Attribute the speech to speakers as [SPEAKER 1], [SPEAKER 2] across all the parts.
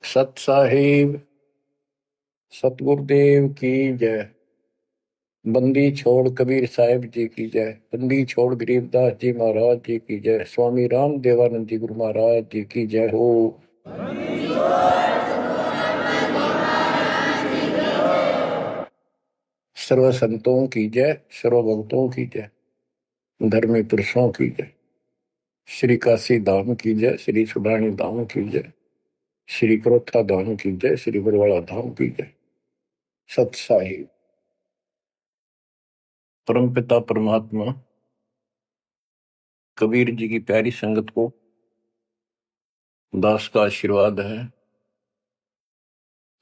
[SPEAKER 1] सत साहिब सतगुरुदेव की जय। बंदी छोड़ कबीर साहिब जी की जय। बंदी छोड़ गरीबदास जी महाराज जी की जय। स्वामी राम देवानंद जी गुरु महाराज जी की जय हो। सर्व संतों की जय, सर्व भक्तों की जय, धर्मी पुरुषों की जय। श्री काशी धाम की जय, श्री सुडानी धाम की जय, श्री क्रोथा धाम की जय, श्री बरवाड़ा धाम की जय। सत साहिब परमपिता परमात्मा कबीर जी की प्यारी संगत को दास का आशीर्वाद है।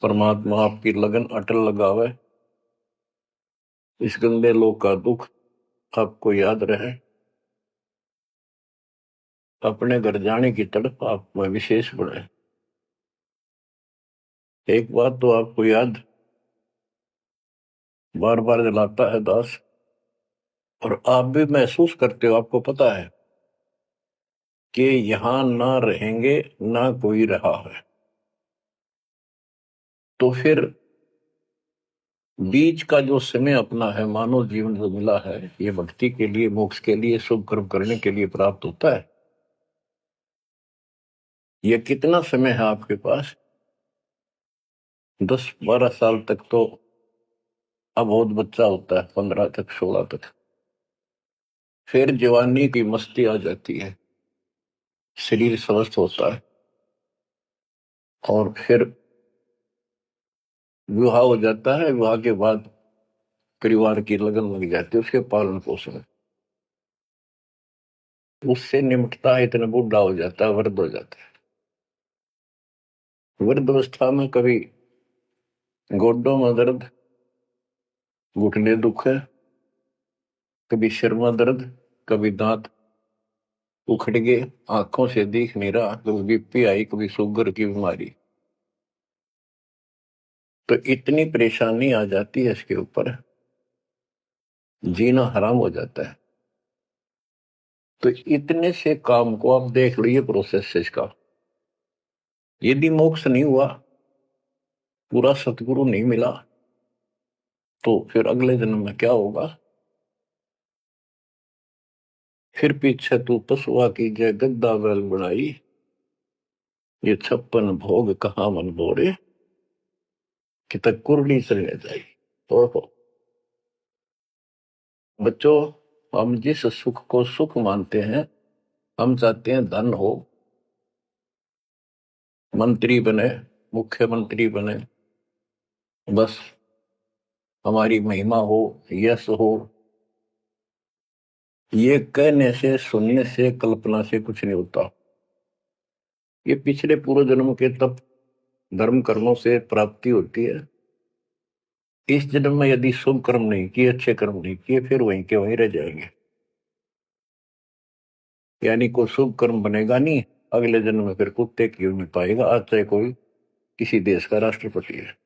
[SPEAKER 1] परमात्मा आपकी लगन अटल लगावे, इस गंदे लोक का दुख आपको याद रहे, अपने घर जाने की तड़प आप में विशेष बढ़े। एक बात तो आपको याद बार बार दिलाता है दास, और आप भी महसूस करते हो, आपको पता है कि यहां ना रहेंगे ना कोई रहा है, तो फिर बीच का जो समय अपना है, मानव जीवन जो मिला है, ये भक्ति के लिए, मोक्ष के लिए, शुभ कर्म करने के लिए प्राप्त होता है। ये कितना समय है आपके पास? 10-12 साल तक तो अबोध बच्चा होता है, 15 तक, 16 तक। फिर जवानी की मस्ती आ जाती है, शरीर स्वस्थ होता है, और फिर विवाह हो जाता है। विवाह के बाद परिवार की लगन लग जाती है, उसके पालन पोषण, उससे निमटता है, इतना बूढ़ा हो जाता है, वृद्ध हो जाता है। वृद्ध अवस्था में कभी गोड्डों में दर्द, घुटने दुख है, कभी सिर में दर्द, कभी दांत उखड़ गए, आंखों से दिख नहीं रहा, कभी बीपी आई, कभी शुगर की बीमारी, तो इतनी परेशानी आ जाती है, इसके ऊपर जीना हराम हो जाता है। तो इतने से काम को आप देख लो, ये प्रोसेस है इसका। यदि मोक्ष नहीं हुआ, पूरा सतगुरु नहीं मिला, तो फिर अगले जन्म में क्या होगा? फिर पीछे तू पशुआ की जय गद्दा बैल बनाई, ये 56 भोग कहाँ मन बोरे, कि तक कुरली चलने जाई। तो बच्चों, हम जिस सुख को सुख मानते हैं, हम चाहते हैं धन हो, मंत्री बने, मुख्यमंत्री बने, बस हमारी महिमा हो, यश हो। ये कहने से, सुनने से, कल्पना से कुछ नहीं होता। ये पिछले पूर्व जन्म के तप धर्म कर्मों से प्राप्ति होती है। इस जन्म में यदि शुभ कर्म नहीं किए, अच्छे कर्म नहीं किए, फिर वहीं के वहीं रह जाएंगे। यानी कोई शुभ कर्म बनेगा नहीं, अगले जन्म में फिर कुत्ते की मिल पाएगा, आज चाहे कोई किसी देश का राष्ट्रपति है।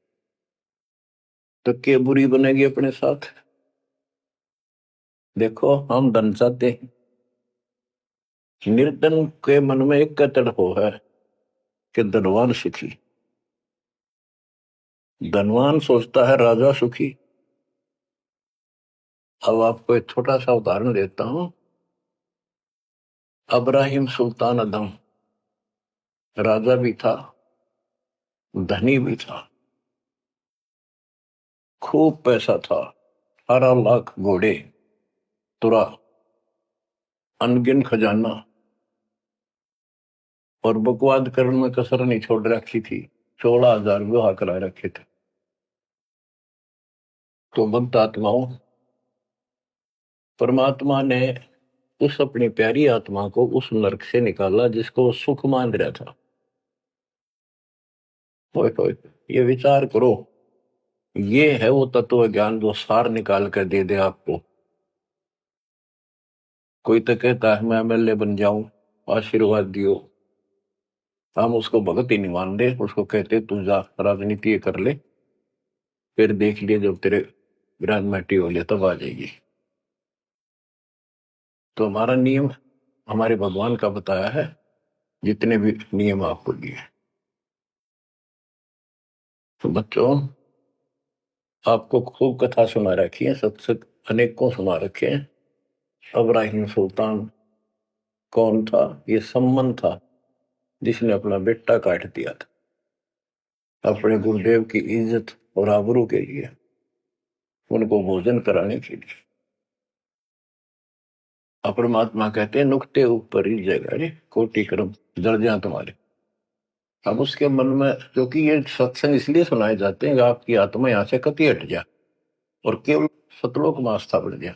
[SPEAKER 1] तो क्या बुरी बनेगी अपने साथ? देखो, हम धन चाहते हैं, निर्धन के मन में एक तड़प है कि धनवान सुखी। धनवान सोचता है राजा सुखी। अब आपको एक छोटा सा उदाहरण देता हूं। अब्राहिम सुल्तान अदम राजा भी था, धनी भी था, खूब पैसा था, 18 लाख घोड़े, तुरा, अनगिन खजाना, और बकवाद करने में कसर नहीं छोड़ रखी थी। 16,000 विवाह करा रखे थे। तो भक्त आत्माओं, परमात्मा ने उस अपनी प्यारी आत्मा को उस नरक से निकाला जिसको वो सुख मान रहा था। होए ये विचार करो, ये है वो तत्व ज्ञान जो सार निकाल कर दे दे आपको। कोई तो कहता है मैं एमएलए बन जाऊं, आशीर्वाद दियो, हम उसको भगत ही नहीं मान रहे, उसको कहते तू जा राजनीति कर ले, फिर देख लिए जब तेरे ग्रांड मैटी हो लिया तब आ जाएगी। तो हमारा नियम हमारे भगवान का बताया है, जितने भी नियम आपको दिए। तो बच्चों, आपको खूब कथा सुना रखी है, सत्संग अनेकों सुना रखे हैं। इब्राहिम सुल्तान कौन था? ये सम्मन था जिसने अपना बेटा काट दिया था अपने गुरुदेव की इज्जत और आबरू के लिए, उनको भोजन कराने के लिए। परमात्मा कहते हैं नुक्ते ऊपर ही जगह कोटि क्रम दर्जा तुम्हारे। अब उसके मन में, क्योंकि ये सत्संग इसलिए सुनाए जाते हैं कि आपकी आत्मा यहाँ से कति हट जाए और केवल सतलोक में आस्था बढ़ जाए।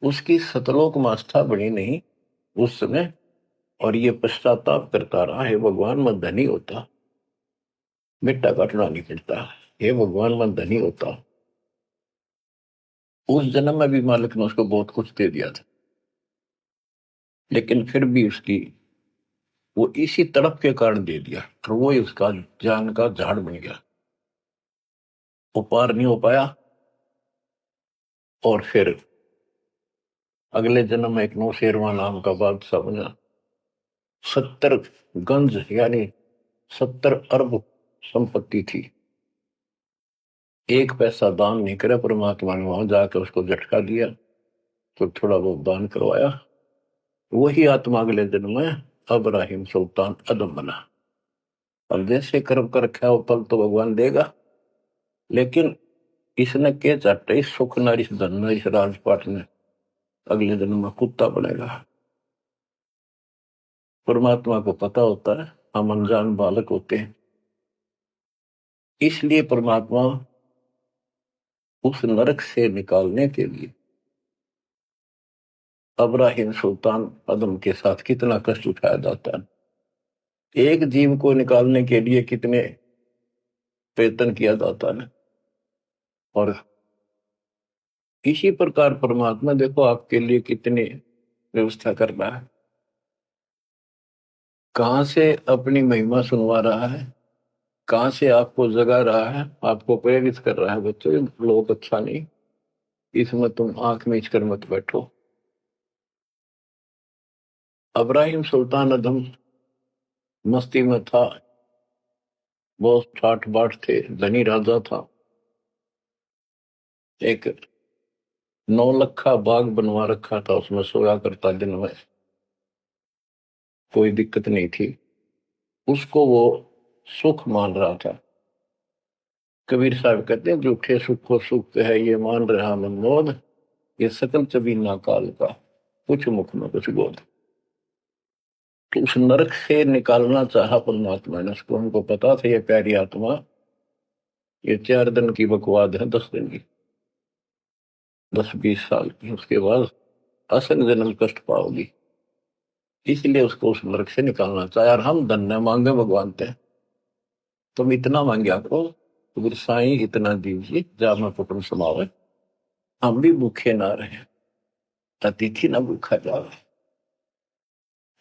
[SPEAKER 1] उसकी सतलोक में आस्था बढ़ी नहीं उस समय, और ये पश्चाताप करता रहा, हे भगवान मैं धनी होता, बेटा काटना नहीं पड़ता, हे भगवान मैं धनी होता। उस जन्म में भी मालिक ने उसको बहुत कुछ दे दिया था, लेकिन फिर भी उसकी वो इसी तड़प के कारण दे दिया, और वो ही उसका जान का झाड़ बन गया, वो पार नहीं हो पाया। और फिर अगले जन्म में एक नौशेरवा नाम का बादशाह बना। 70 गंज यानी 70 अरब संपत्ति थी। एक पैसा दान नहीं करे परमात्मा ने, वहां जाकर उसको झटका दिया तो थोड़ा बहुत दान करवाया। वही आत्मा अगले जन्म में इब्राहिम सुल्तान अदम बना। अब जैसे कर्म कर रखा है वो फल तो भगवान देगा, लेकिन इसने के चाटे इस सुख न इस धन न इस राजपाट ने अगले जन्म में कुत्ता बनेगा। परमात्मा को पता होता है हम अनजान बालक होते हैं, इसलिए परमात्मा उस नरक से निकालने के लिए इब्राहिम सुल्तान अदम के साथ कितना कष्ट उठाया जाता है। एक जीव को निकालने के लिए कितने प्रयत्न किया जाता है। और इसी प्रकार परमात्मा देखो आपके लिए कितनी व्यवस्था कर रहा है, कहां से अपनी महिमा सुनवा रहा है, कहां से आपको जगा रहा है, आपको प्रेरित कर रहा है। बच्चों ये लोग अच्छा नहीं, इसमें तुम आंख मीच कर मत बैठो। इब्राहिम सुल्तान अदम मस्ती में था, बहुत ठाठ बाट थे, धनी राजा था। एक 9 लखा बाग बनवा रखा था, उसमें सोया करता दिन में, कोई दिक्कत नहीं थी उसको, वो सुख मान रहा था। कबीर साहब कहते हैं झूठे सुख को सुख है ये मान रहा मनमोद, ये सकल चबीना काल का कुछ मुख में कुछ बोध। तो उस नरक से निकालना चाहा परमात्मा ने उसको, हमको पता था ये प्यारी आत्मा ये 4 दिन की बकवाद है, 10 दिन की, 10-20 साल की, उसके बाद असल जन्म कष्ट पाओगी, इसलिए उसको उस नरक से निकालना चाहे। और हम धन्य मांगे भगवान थे, तुम इतना मांगे आपको तो साई इतना दीजिए जा मैं कुटुंब समावे, हम भी भूखे ना रहे, अतिथि ना भूखा जावे।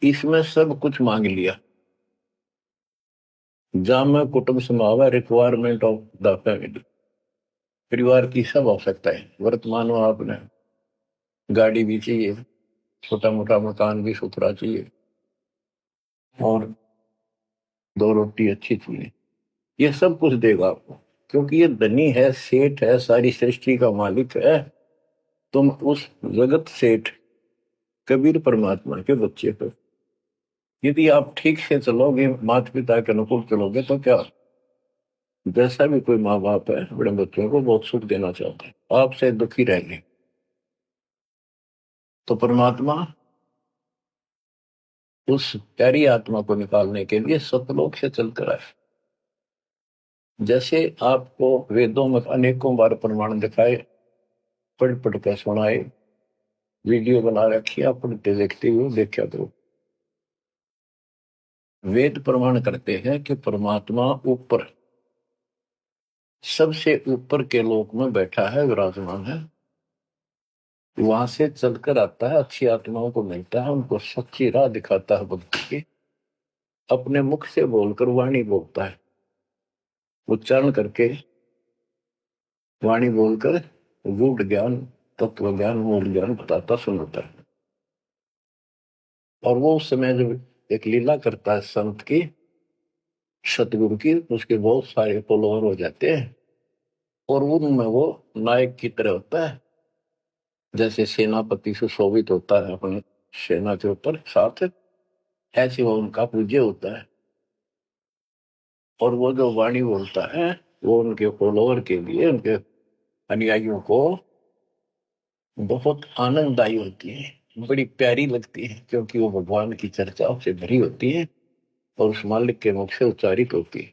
[SPEAKER 1] इसमें सब कुछ मांग लिया, जा मैं कुटुंब समावे, रिक्वायरमेंट ऑफ द फैमिली, परिवार की सब आवश्यकता है। वर्तमान में आपने गाड़ी भी चाहिए, छोटा मोटा मकान भी सुथरा चाहिए, और 2 रोटी अच्छी चाहिए, ये सब कुछ देगा आपको, क्योंकि ये धनी है, सेठ है, सारी सृष्टि का मालिक है। तुम उस जगत सेठ कबीर परमात्मा के बच्चे हो। यदि आप ठीक से चलोगे, माता पिता के अनुकूल चलोगे, तो क्या, जैसा भी कोई माँ बाप है अपने बच्चों को बहुत सुख देना चाहता है, आपसे दुखी रहेंगे। तो परमात्मा उस प्यारी आत्मा को निकालने के लिए सतलोक से चलकर आए। जैसे आपको वेदों में अनेकों बार प्रमाण दिखाए, पढ़ पढ़ कर सुनाए, वीडियो बना रखी, आप पढ़ते देखते हुए देखा करो। वेद प्रमाण करते हैं कि परमात्मा ऊपर, सबसे ऊपर के लोक में बैठा है, विराजमान है, वहां से चलकर आता है, अच्छी आत्माओं को मिलता है, उनको सच्ची राह दिखाता है भक्ति की, अपने मुख से बोलकर वाणी बोलता है, उच्चारण करके वाणी बोलकर गूढ़ ज्ञान, तत्व ज्ञान, मूल ज्ञान बताता सुनाता है। और वो उस समय जब एक लीला करता है संत की, सतगुरु की उसके बहुत सारे फॉलोअर हो जाते हैं और उनमें वो नायक की तरह होता है, जैसे सेनापति सुशोभित होता है अपने सेना के ऊपर साथ, ऐसे वो उनका पूज्य होता है। और वो जो वाणी बोलता है वो उनके फॉलोअर के लिए, उनके अनुयायियों को बहुत आनंददायी होती है, बड़ी प्यारी लगती है, क्योंकि वो भगवान की चर्चाओं से भरी होती है और उस मालिक के मुख से उच्चारित होती है।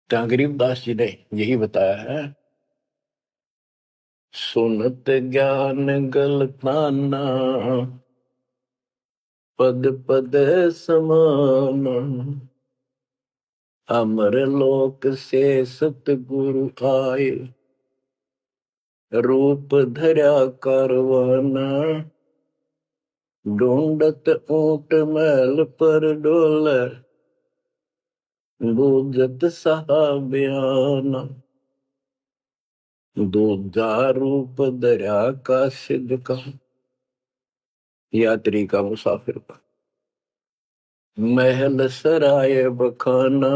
[SPEAKER 1] तो गरीबदास जी ने यही बताया है, सुनत ज्ञान गलताना पद पद समान, अमर लोक से सतगुरु आए, रूप धरा करवाना, ढूंढत ऊंट महल पर डोल, बूझत सहाबयाना, दूजा रूप धरा का सिद्ध का, यात्री का मुसाफिर का, महल सराय बखाना,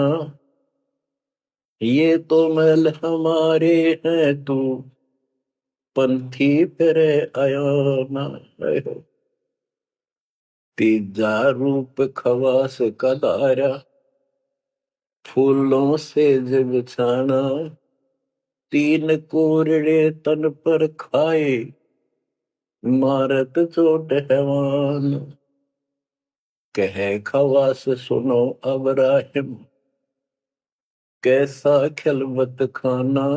[SPEAKER 1] ये तो महल हमारे हैं, तू पंथी फिरे आयाना। तीजा रूप खवास का दारा, फूलों से जब छाना, तीन कोरड़े तन पर खाए, मारत चोट हैवान, कहे खवास सुनो अब राहिम, कैसा खिलवत खाना,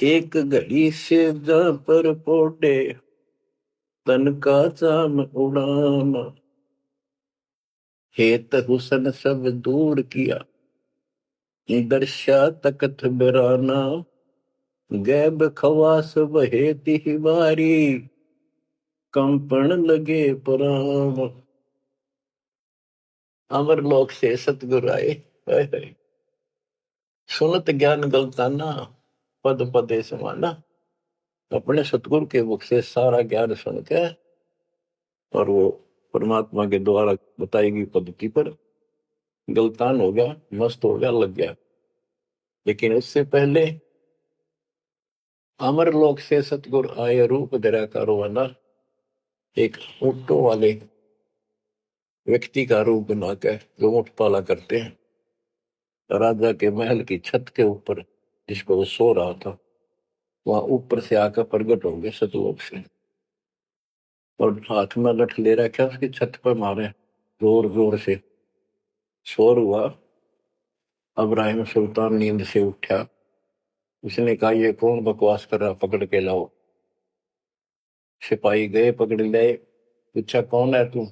[SPEAKER 1] एक घड़ी से जा पर पोटे, तन का चाम उड़ाना, हेत हुसन सब दूर किया, दर्शा तकत बिराना, गैब खवास बहे तिहवारी, कंपन लगे पुराण, अमर लोक से सतगुरु आए, सुनत ज्ञान गलताना पद पदे समाना, अपने सतगुरु के मुख से सारा ज्ञान सुन के और वो परमात्मा के द्वारा बताई गई पद्धति पर गलतान हो गया, मस्त हो गया, लग गया। लेकिन उससे पहले अमर लोक से सतगुरु आए, रूप धरा करवाना, एक ऊंटों वाले व्यक्ति का रूप बनाकर जो ऊंट पाला करते हैं, राजा के महल की छत के ऊपर जिस पर वो सो रहा था, वहां ऊपर से आकर प्रकट हो गए सतलोक से और हाथ में लठ ले रखा, उसकी छत पर मारे जोर जोर से, शोर हुआ। अब्राहिम सुल्तान नींद से उठा, उसने कहा ये कौन बकवास कर रहा, पकड़ के लाओ। सिपाही गए, पकड़ लाए, पूछा कौन है तू।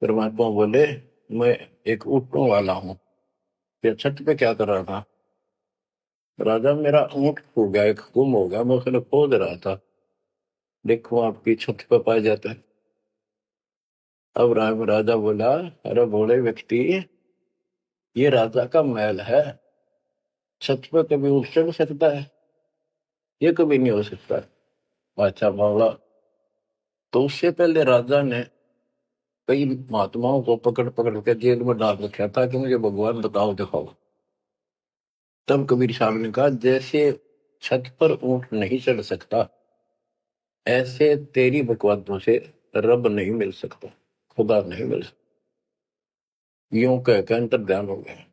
[SPEAKER 1] परमात्मा बोले मैं एक ऊँटों वाला हूँ, ये छत पे क्या कर रहा था। राजा मेरा ऊँट खो गया, एक गुम हो गया, मैं उसने खोज रहा था, देखो आपकी छत पे पाया जाता है। अब राजा बोला अरे भोले व्यक्ति, ये राजा का महल है, छत पे कभी उठ चढ़ सकता है, ये कभी नहीं हो सकता। अच्छा बावला, तो उससे पहले राजा ने कई महात्माओं को पकड़ पकड़ के जेल में डाल रखा था कि मुझे भगवान बताओ दिखाओ। तब कबीर साहब ने कहा जैसे छत पर ऊंट नहीं चढ़ सकता, ऐसे तेरी बकवादों से रब नहीं मिल सकता, खुदा नहीं मिल सकता। यूं कहकर अंतर ध्यान हो गया।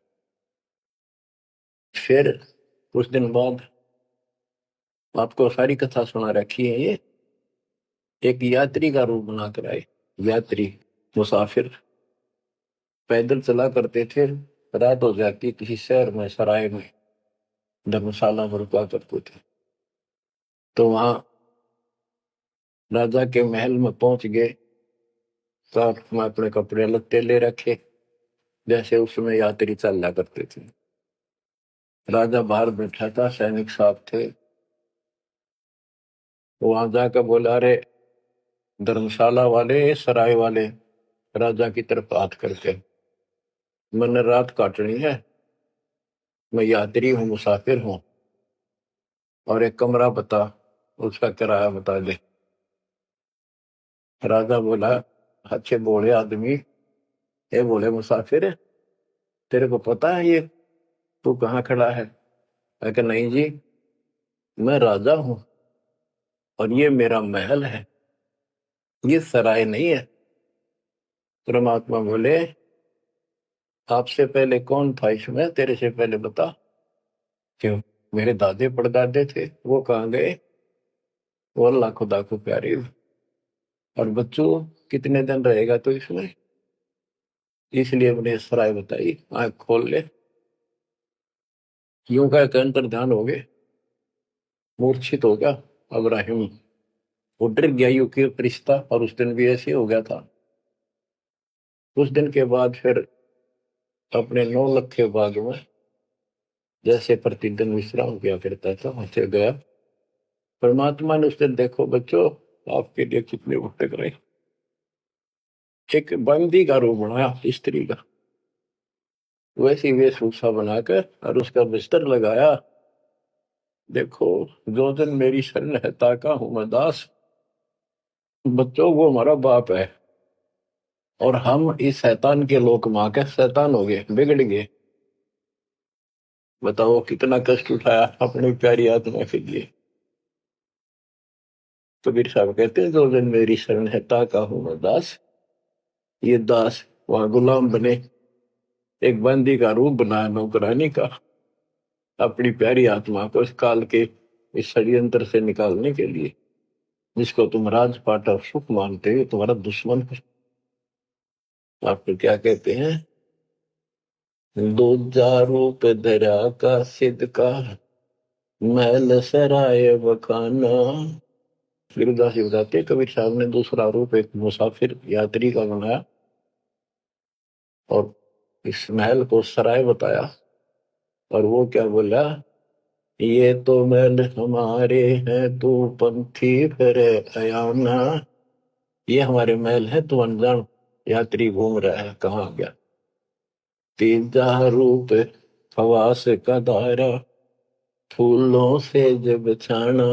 [SPEAKER 1] फिर कुछ दिन बाद आपको सारी कथा सुना रखी है, ये एक यात्री का रूप बनाकर आए। यात्री मुसाफिर पैदल चला करते थे, रात हो जाती किसी शहर में, सराय में, धर्मशाला में रुका करते थे। तो वहां राजा के महल में पहुंच गए, साथ में अपने कपड़े लत्ते ले रखे, जैसे उसमें यात्री चलना करते थे। राजा बाहर बैठा था, सैनिक साहब थे, वहां जाकर बोला अरे धर्मशाला वाले, सराय वाले, राजा की तरफ हाथ करके, मैंने रात काटनी है, मैं यात्री हूँ, मुसाफिर हूँ, और एक कमरा बता, उसका किराया बता दे। राजा बोला अच्छे बोले आदमी, ये बोले मुसाफिर, तेरे को पता है ये तू कहाँ खड़ा है? मैं कहा नहीं जी, मैं राजा हूं और ये मेरा महल है, ये सराय नहीं है। परमात्मा बोले आपसे पहले कौन था इसमें, तेरे से पहले बता। क्यों? मेरे दादे परदादे थे, वो कहाँ गए? वो अल्लाह खुदा को प्यारे। और बच्चों कितने दिन रहेगा तो इसमें, इसलिए मैंने सराय बताई, आंख खोल ले। यूं कह के अंतर ध्यान हो गए, मूर्छित हो गया अब्राहिम, वो डर गया यू के रिश्ता। और उस दिन भी ऐसे हो गया था। उस दिन के बाद फिर अपने 9 लाख के बाग में जैसे प्रतिदिन विश्राम किया करता था वहां गया। परमात्मा ने उस दिन, देखो बच्चों आपके लिए कितने भटक रहे, एक बंदी का रूप बनाया स्त्री का, वैसी वेशभूषा बनाकर और उसका बिस्तर लगाया। देखो जो दिन मेरी शरण है ताका हूं मैं दास। बच्चों वो हमारा बाप है और हम इस शैतान के लोक मां के शैतान हो गए, बिगड़ गए। बताओ कितना कष्ट उठाया अपनी प्यारी आत्मा के लिए। कबीर साहब कहते हैं जो दिन मेरी शरण है ताका हूं मैं दास। ये दास वहां गुलाम बने, एक बंदी का रूप बनाया नौकरानी का, अपनी प्यारी आत्मा को इस काल के इस षड्यंत्र से निकालने के लिए। जिसको तुम राजपाट और सुख मानते हो तुम्हारा दुश्मन है। आपको क्या कहते हैं? दूजा रूप धरा का सिद्ध का, महल सराय बखाना। सूरदास जी बताते कबीर साहब ने दूसरा रूप एक मुसाफिर यात्री का बनाया और इस महल को सराय बताया। और वो क्या बोला, ये तो महल हमारे हैं तू पंथी फिर अयाना। ये हमारे महल है, तू अनजान यात्री घूम रहा है, कहाँ गया? तीजा रूप खवास का दायरा, फूलों से जब छाना।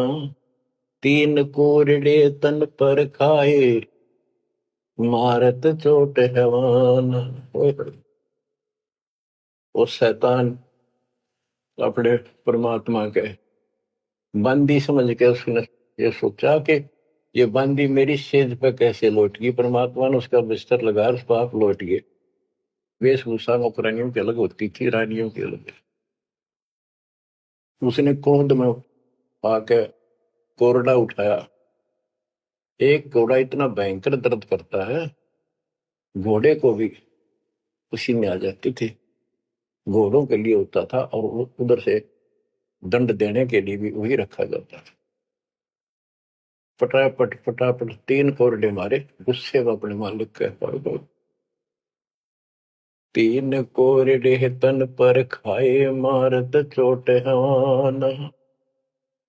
[SPEAKER 1] तीन कोरड़े तन पर खाए, मारत चोट हैवान। वो शैतान अपने परमात्मा के बंदी समझ के उसने ये सोचा कि ये बंदी मेरी सेज पे कैसे लौट गई। परमात्मा ने उसका बिस्तर लगाया, उस पर आप लौट गए। वेशभूषा नौकरानियों की अलग होती थी, रानियों की अलग। उसने कोंद में आके कोरडा उठाया। एक घोड़ा इतना भयंकर दर्द करता है, घोड़े को भी पसीने आ जाती थी। घोड़ों के लिए होता था और उधर से दंड देने के लिए भी वही रखा जाता था। फटाफट फटाफट 3 कोरडे मारे, गुस्से में अपने मालिक के पड़ गए। 3 कोरडे तन पर खाए, मारत चोट हवान।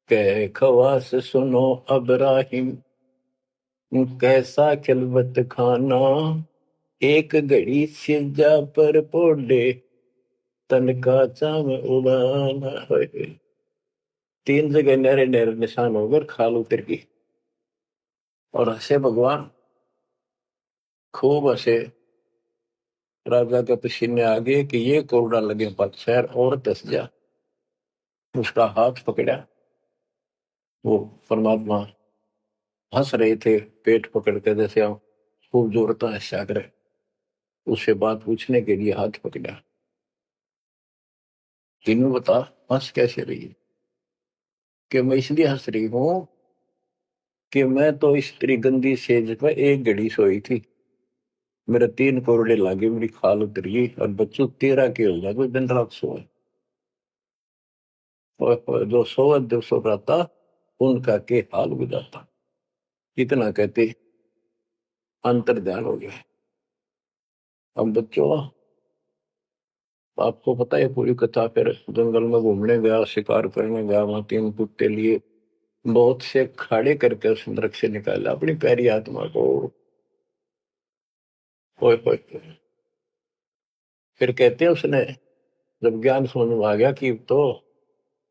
[SPEAKER 1] कह खवास सुनो अब्राहिम, कैसा खिलवत खाना। एक घड़ी सिजा पर पोडे, तन का चाम उड़ाना। 3 जगह नहरे नहरे निशान होकर खाल उतर की। और हंसे भगवान, खूब हंसे। राजा के पसीने आ गए कि ये कोरडा लगे पत्थर और दस जा। उसका हाथ पकड़ा, वो परमात्मा हंस रहे थे पेट पकड़ के, जैसे हम खूब जोरता है सागर। उससे बात पूछने के लिए हाथ पकड़ा। तीनों बता हंस कैसे रही है? कि मैं इसलिए हंस रही हूं कि मैं तो इस तेरी गंदी सेज पे एक घड़ी सोई थी, मेरे 3 कोरडे लागे, मेरी खाल उतरी और बच्चों तेरा के हो गया कोई दिन रात सोए। और जो सोवत जो सो रहा उनका के हाल बुझाता। इतना कहते अंतर ध्यान हो गया। अब बच्चों आपको पता है पूरी कथा। फिर जंगल में घूमने गया, शिकार करने गया, वहां 3 कुत्ते लिए, बहुत से खाड़े करके उस नरक से निकाला अपनी प्यारी आत्मा को। ओए होए। फिर कहते हैं उसने जब ज्ञान समझ में आ गया कि तो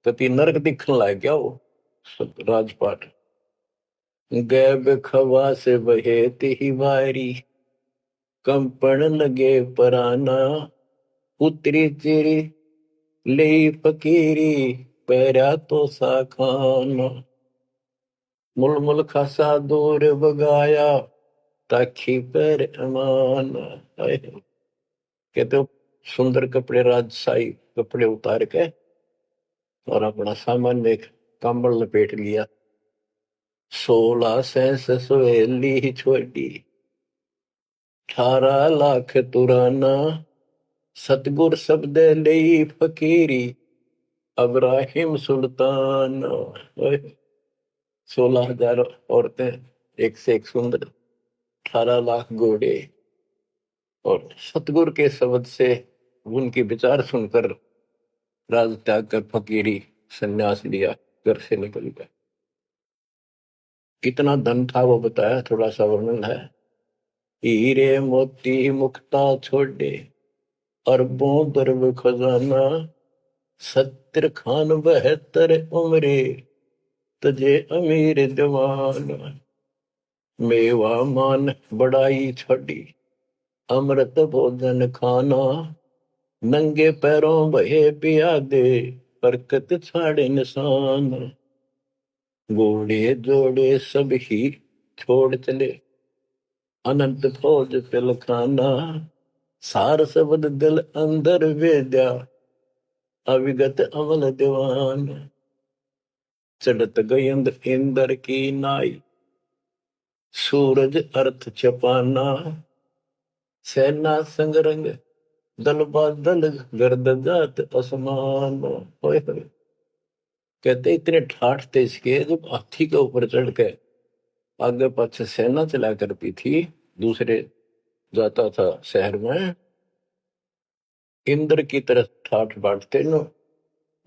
[SPEAKER 1] तीन नरक दिखने लग गया वो राजपाट। गैब खवा से बहे ही वारी, कंपन लगे पराना। उतरी तेरी ले फकीरी पैरा तो सा खाना मुल मुल खासा दूर बगाया ताखी पर अमान। कहते हो सुंदर कपड़े राजशाही कपड़े उतार के और अपना सामान में एक कंबल लपेट लिया। 16 सेंस सवेली छोड़ी 18 लाख तुराना सतगुर शब्द ले फकीरी अब्राहिम सुल्तान। 16,000 औरतें एक से एक सुंदर 18 लाख घोड़े और सतगुरु के शब्द से उनके विचार सुनकर राज त्याग कर फकीरी संन्यास लिया, घर से निकल गया। कितना धन था वो बताया, थोड़ा सा वर्णन है। हीरे मोती मुक्ता छोड़े अरबों दरब खजाना 70 खान 72 उम्रे तजे अमीर दीवाना मेवा मान बड़ाई छोड़ी अमृत भोजन खाना नंगे पैरों बहे पिया दे बरकत छाड़े निशान घोड़े जोड़े सब ही छोड़ चले अनंत फौज पिल खाना सार शब्द दिल अंदर वेद्या अविगत अमल दीवान चढ़त गयंद इंदर की नाई सूरज अर्थ छपाना सेना संगरंग दल बादल गर्द जात असमान। कहते इतने ठाठ थे इसके जब हाथी के ऊपर चढ़ के आगे पाछे सेना चला करती थी, दूसरे जाता था शहर में, इंद्र की तरह ठाठ बांटते न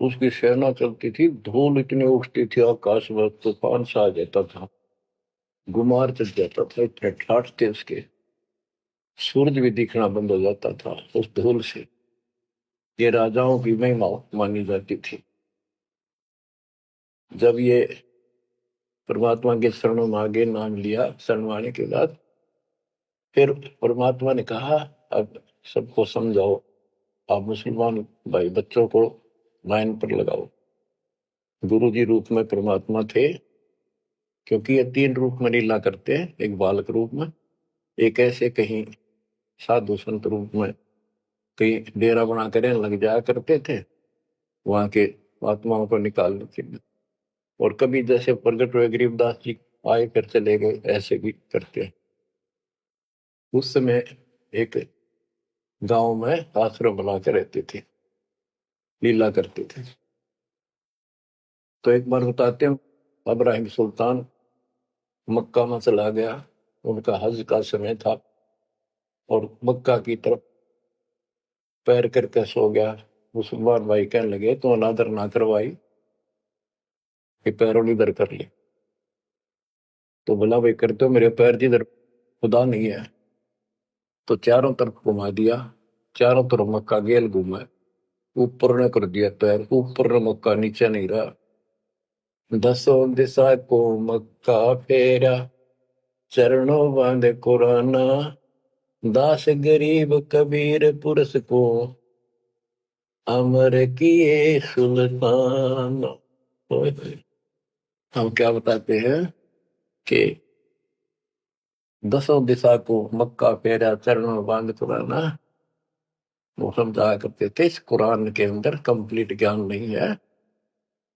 [SPEAKER 1] उसकी सेना चलती थी, धूल इतनी उठती थी आकाश में तूफान सा आ जाता था, गुमार चढ़ जाता था, इतने ठाठ थे उसके। सूरज भी दिखना बंद हो जाता था उस धूल से। ये राजाओं की महिमा मानी जाती थी। जब ये परमात्मा के शरणों में आगे नाम लिया, शरण आने के बाद फिर परमात्मा ने कहा अब सबको समझाओ, आप मुसलमान भाई बच्चों को लाइन पर लगाओ। गुरु जी रूप में परमात्मा थे, क्योंकि ये 3 रूप में लीला करते हैं, एक बालक रूप में, एक ऐसे कहीं साधु संत रूप में, कहीं डेरा बना कर लग जाया करते थे वहां के आत्माओं को निकालने के लिए, और कभी जैसे प्रगट हुए गरीबदास जी आए फिर चले गए, ऐसे भी करते हैं। उस समय एक गांव में आश्रम बना के रहते थे, लीला करते थे। तो एक बार बताते हैं, अब्राहिम सुल्तान मक्का में चला गया, उनका हज का समय था, और मक्का की तरफ पैर करके सो गया। मुसलमान भाई कहने लगे तो अनादर ना करवाई कि पैरों इधर कर ले। तो बोला भाई करते हो, मेरे पैर जिधर खुदा नहीं है। तो चारों तरफ घुमा दिया, चारों तरफ मक्का गेल घूमा, ऊपर ने कर दिया पैर, ऊपर ने मक्का, नीचे नहीं रहा। 10 दिशा को मक्का फेरा चरणों बांधे कुराना दास गरीब कबीर पुरुष को अमर किए सुल्तान। हम क्या बताते हैं कि 10 दिशा को मक्का फेरा चरणों बांध कुराना, वो समझाया करते थे। इस कुरान के अंदर कंप्लीट ज्ञान नहीं है,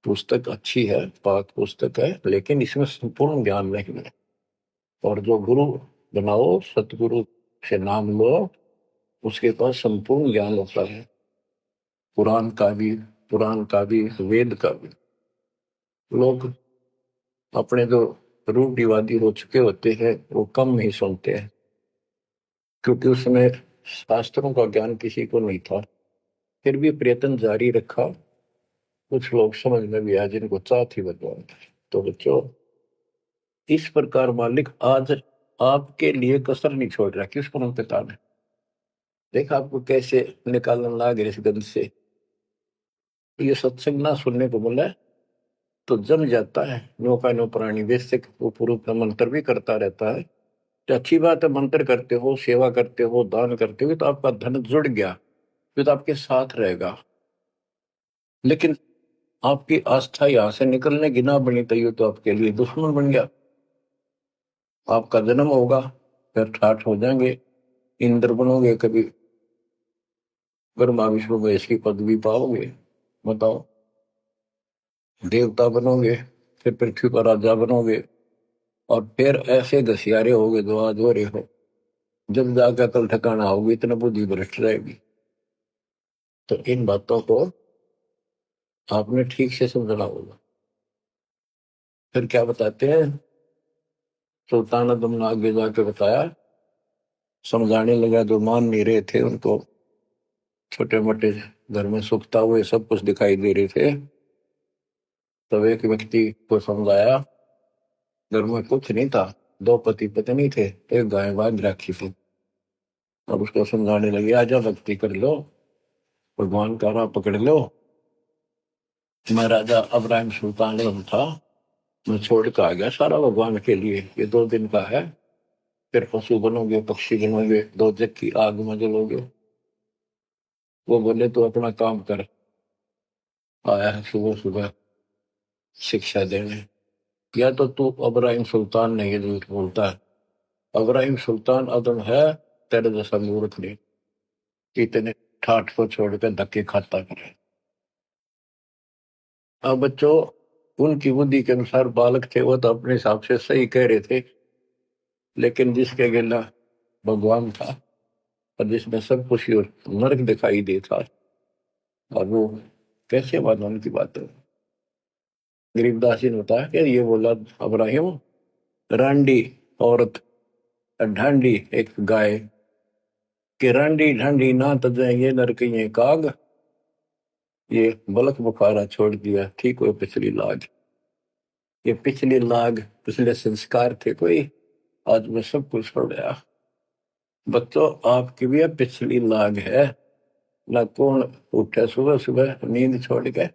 [SPEAKER 1] पुस्तक अच्छी है, पाक पुस्तक है, लेकिन इसमें संपूर्ण ज्ञान नहीं है। और जो गुरु बनाओ, सतगुरु से नाम लो, उसके पास संपूर्ण ज्ञान होता है, कुरान का भी, पुराण का भी, वेद का भी। लोग अपने जो रूढ़िवादी हो चुके होते हैं वो कम ही सुनते हैं, क्योंकि उसमें शास्त्रों का ज्ञान किसी को नहीं था। फिर भी प्रयत्न जारी रखा, कुछ लोग समझ में भी आए जिनको चाह थी भगवान। तो बच्चों, इस प्रकार मालिक आज आपके लिए कसर नहीं छोड़ रहा। किसको नहीं पता है, देख आपको कैसे निकालने लग इस गंध से। ये सत्संग ना सुनने को मिला तो जम जाता है, नौका नो प्राणी बेसिक वो पूर्व का मंत्र भी करता रहता है। तो अच्छी बात है, मंत्र करते हो, सेवा करते हो, दान करते हो, तो आपका धन जुड़ गया। जो तो आपके साथ रहेगा। लेकिन आपकी आस्था यहां से निकलने की ना बनी तो ये तो आपके लिए दुश्मन बन गया। आपका जन्म होगा, फिर ठाठ हो जाएंगे, इंद्र बनोगे, कभी ब्रह्मा विष्णु महेश की पदवी पाओगे, बताओ, देवता बनोगे, फिर पृथ्वी पर राजा बनोगे, और फिर ऐसे घसियारे होगे जो आज हो रहे हो। जब जाकर कल ठिकाना होगी, इतना बुद्धि भ्रष्ट रहेगी। तो इन बातों को आपने ठीक से समझना होगा। फिर क्या बताते हैं, सुल्तान आदम ने आगे जाके बताया, समझाने लगा, जो मान नहीं रहे थे उनको, छोटे मोटे घर में सुखता हुए सब कुछ दिखाई दे रहे थे। तब एक व्यक्ति को समझाया, घर में कुछ नहीं था, दो पति पत्नी थे, एक गाय बांध रखी थी। और उसको समझाने लगे, आजा भक्ति कर लो, भगवान का राह पकड़ लो। मैं राजा अब्राहिम सुल्तान आजम था, मैं छोड़ कर आ गया सारा भगवान के लिए, ये 2 दिन का है, फिर पशु बनोगे, पक्षी बनोगे, दो जग की आग में जलोगे। वो बोले, तो अपना काम कर, आया है सुबह सुबह शिक्षा देने। या तो तू अब्राहिम सुल्तान नहीं, झूठ बोलता है। अब्राहिम सुल्तान आदम है, तेरे जैसा मूर्ख नहीं, इतने ठाठ को छोड़कर धक्के खाता करे। अब बच्चों, उनकी बुद्धि के अनुसार बालक थे, वो तो अपने हिसाब से सही कह रहे थे। लेकिन जिसके गिला भगवान था, और जिसमें सब कुछ नरक दिखाई देता, और वो कैसे माना उनकी बात है। गरीबदास जी ने बताया कि ये बोला अब्राहिम, रांडी औरत, ढांडी एक गाय, कि रांडी ढांडी ना तजाएंगे नरक ये काग, ये बलक बुखारा छोड़ दिया, ठीक हो पिछली लाग। ये पिछली लाग, पिछले संस्कार थे कोई, आज मैं सब कुछ छोड़ गया। बच्चों, आपकी भी पिछली लाग है ना। कौन उठे सुबह सुबह नींद छोड़ के,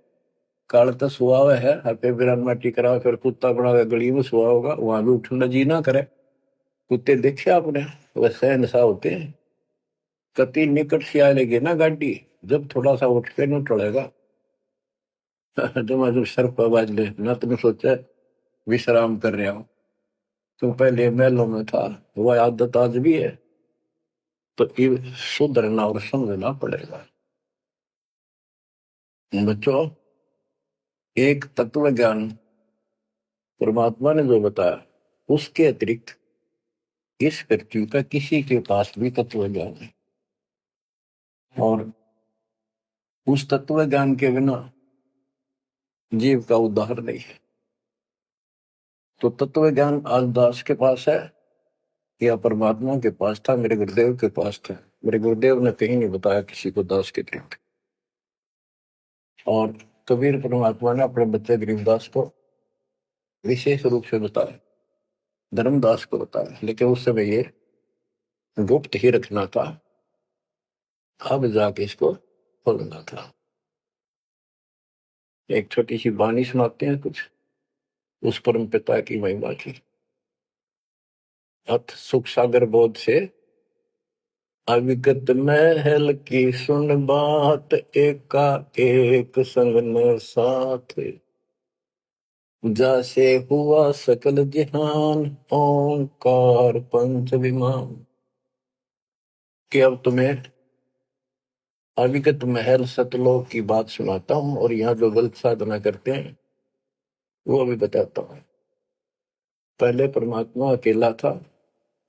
[SPEAKER 1] काल तो सुहा हुआ है, हपे बिरान माटी करा, फिर कुत्ता बना के गली में सुहा होगा, वहां भी उठना जी ना करे। कुत्ते देखे आपने, वैसे नशा होते हैं। कति निकट से आ लेगी ना गाड़ी, जब थोड़ा सा उठ के न टड़ेगा, जब सर पर बाज ले ना, तुमने सोचा विश्राम कर रहे हो, तुम पहले महलों में था, वह आदत आज भी है। तो ये सुधरना और समझना पड़ेगा। बच्चों, एक तत्व ज्ञान परमात्मा ने जो बताया, उसके अतिरिक्त इस पृथ्वी का किसी के पास भी तत्व ज्ञान है, और उस तत्व ज्ञान के बिना जीव का उद्धार नहीं है। तो तत्व ज्ञान आज दास के पास है या परमात्मा के पास था, मेरे गुरुदेव के पास था। मेरे गुरुदेव ने कहीं नहीं बताया किसी को दास के अतिरिक्त। और कबीर परमात्मा ने अपने बच्चे गरीबदास को विशेष रूप से बताया, धर्मदास को बताया, लेकिन उस समय ये गुप्त ही रखना था, अब जाके इसको खोलना था। एक छोटी सी वाणी सुनाते हैं कुछ उस परम पिता की महिमा की। अथ सुख सागर बोध से अविगत महल की सुन बात, एका एक संग न साथ, जैसे हुआ सकल जहान, ओंकार पंच विमान। कि अब तुम्हें अविगत महल सतलोक की बात सुनाता हूं, और यहाँ जो गलत साधना करते हैं वो अभी बताता हूं। पहले परमात्मा अकेला था,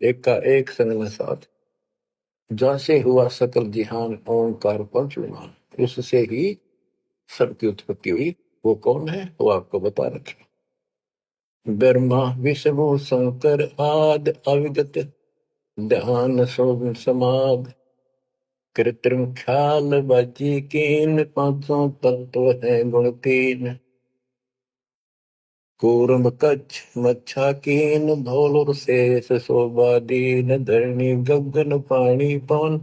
[SPEAKER 1] एक का एक संग में साथ, जैसे हुआ सकल जिहान, ओंकार पंच विमान, उससे ही सबकी उत्पत्ति हुई। वो कौन है, वो आपको बता रखे। ब्रह्मा विष्णु शंकर आद, अविगत ध्यान सोम समाध, कृत्रिम ख्याल बाजी कीन, पांचों तत्व है गुण तीन, कूर्म कच्छ मच्छा कीन, धौल शेष शोभा दीन, धरणी गगन पानी पवन,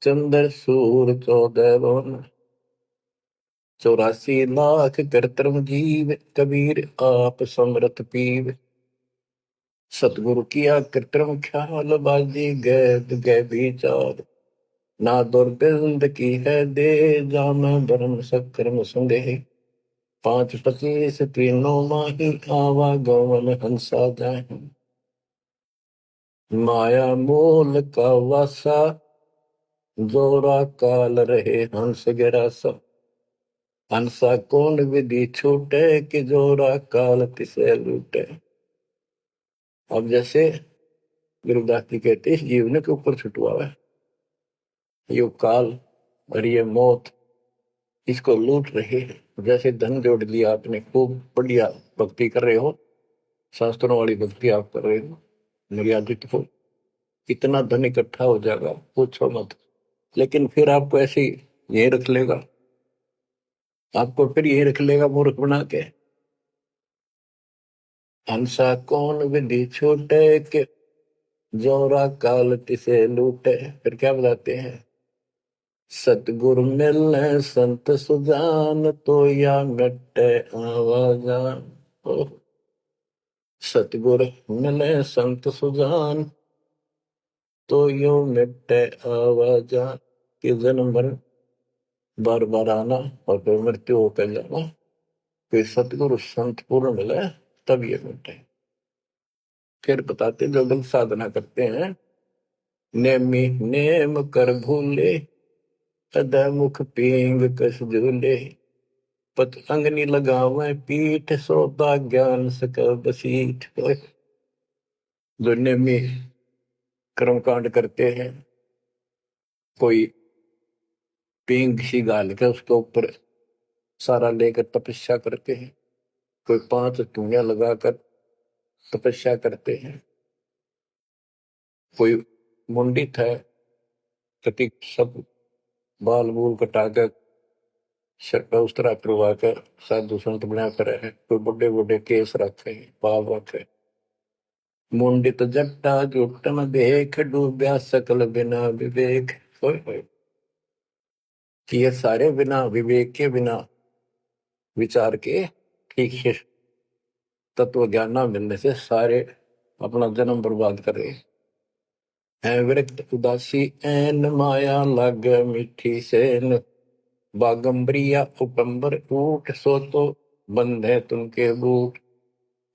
[SPEAKER 1] चंद्र सूर 14 भवन, 84 लाख कृत्रिम जीव, कबीर आप समरथ पीव, सतगुरु किया कृत्रिम ख्याल बाजी गैब गै विचार, ना दुर्गंध की है दे, जाम बरम सकर्म संदेह। 5 25 तीनों माही, आवा गौवन हंसा जाहि। माया मूल का वासा, जोरा काल रहे हंस गिरासा। हंसा कौन विधि छूटे, कि जोरा काल तिसे लूटे। अब जैसे गुरुदास जी कहते हैं, इस जीवन के ऊपर छुटवा है ये काल और ये मौत, इसको लूट रहे हैं। जैसे धन जोड़ लिया आपने, खूब बढ़िया भक्ति कर रहे हो, शास्त्रों वाली भक्ति आप कर रहे हो, मर्यादित हो, इतना धन इकट्ठा हो जाएगा पूछो मत। लेकिन फिर आपको ऐसे यही रख लेगा, आपको फिर यही रख लेगा मूर्ख बना के। हंसा कौन विधि छूटे, के जोरा काल तिसे लूटे। फिर क्या बताते हैं, सतगुरु मिलने संत सुजान, तो या मिटे आवाजान। सतगुरु मिले संत सुजान, तो यो मिटे आवाजान। कि जन्म मरण बार बार आना और फिर मृत्यु होकर जाना, फिर सतगुरु संत पूर्ण मिले तब ये मिटे। फिर बताते जो लोग साधना करते हैं, नेमी नेम कर भूले, मुख पींग कस झूले। पत अंगनी लगावे पीठ, सौदा ज्ञान सक बसीठ। जो नेमी कर्मकांड करते हैं, कोई पींग सी गाल के उसके ऊपर सारा लेकर तपस्या करते हैं, कोई 5 धूनिया लगाकर तपस्या करते हैं, कोई मुंडित है, कति सब बाल बूल कटाकर सर पर उस तरह करवा कर साधु संत बना कर है, कोई बड़े बड़े केस रखे बाल रखे। मुंडित जट्टा जुटन देख, डूब्या सकल बिना विवेक। कि ये सारे बिना विवेक के, बिना विचार के, ठीक से तत्व ज्ञान न मिलने से सारे अपना जन्म बर्बाद कर रहे हैं। विरक्त उदासी ऐन, माया लग मीठी सेन। बागंबरिया उपंबर ऊट, सो तो बंधे तुमके बूट।